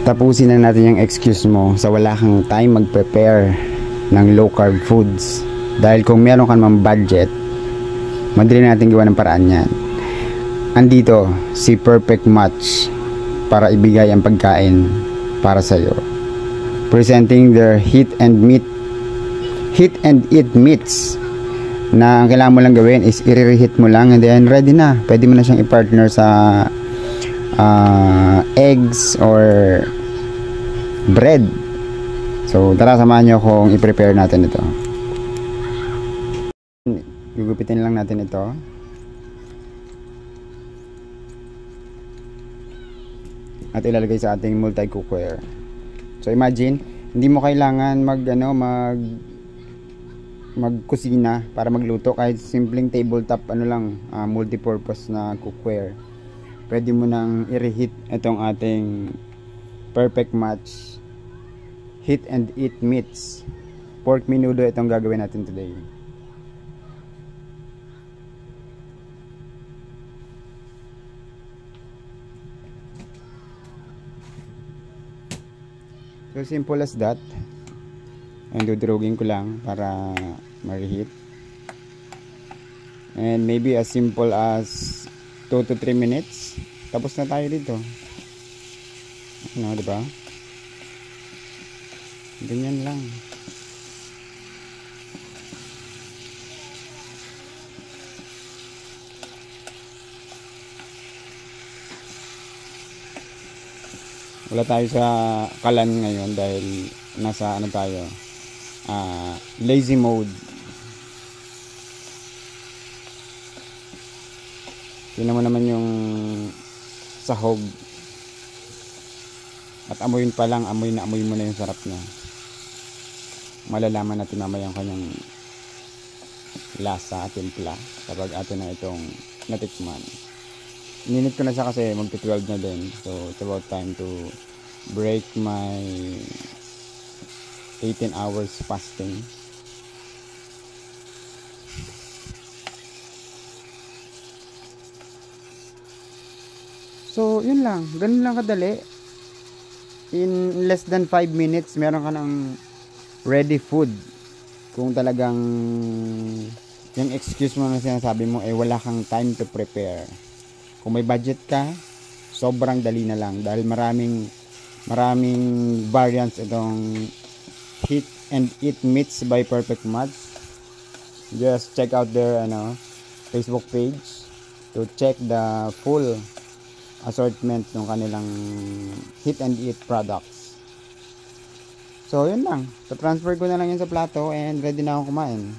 tapusin na natin yung excuse mo sa wala kang time mag-prepare ng low carb foods. Dahil kung meron ka namang budget, madali natin gawa ng paraan yan. Andito si Perfect Match para ibigay ang pagkain para sa'yo. Presenting their Heat and Eat meats na ang kailangan mo lang gawin is i-reheat mo lang and then ready na. Pwede mo na siyang i-partner sa eggs or bread. So tara, samahan nyo kung i-prepare natin ito. Gugupitin lang natin ito. At ilalagay sa ating multi-cookware. So imagine, hindi mo kailangan magkusina para magluto. Kahit simpleng tabletop multi-purpose na cookware, pwede mo nang i-reheat itong ating Perfect Match Heat and Eat meats. Pork menudo itong gagawin natin today. So simple as that. And dudurugin ko lang para ma-reheat. And maybe as simple as 2 to 3 minutes. Tapos na tayo dito. Ano, diba? Ganyan lang. Wala tayo sa kalan ngayon dahil nasa tayo, lazy mode. Tingnan mo naman yung sahog at amoyin pa lang, amoy mo na yung sarap niya. Malalaman natin mamaya yung kanyang lasa at timpla kapag atin na itong natikman. Ninit ko na siya kasi magti-12 na din. So it's about time to break my 18 hours fasting. So yun lang, ganun lang kadali. In less than 5 minutes meron ka ng ready food. Kung talagang yung excuse mo na sinasabi mo wala kang time to prepare. Kung may budget ka, sobrang dali na lang dahil maraming variants itong Heat and Eat meats by Perfect Match. Just check out their Facebook page to check the full assortment ng kanilang Heat and Eat products. So yun lang, so transfer ko na lang yun sa plato and ready na akong kumain.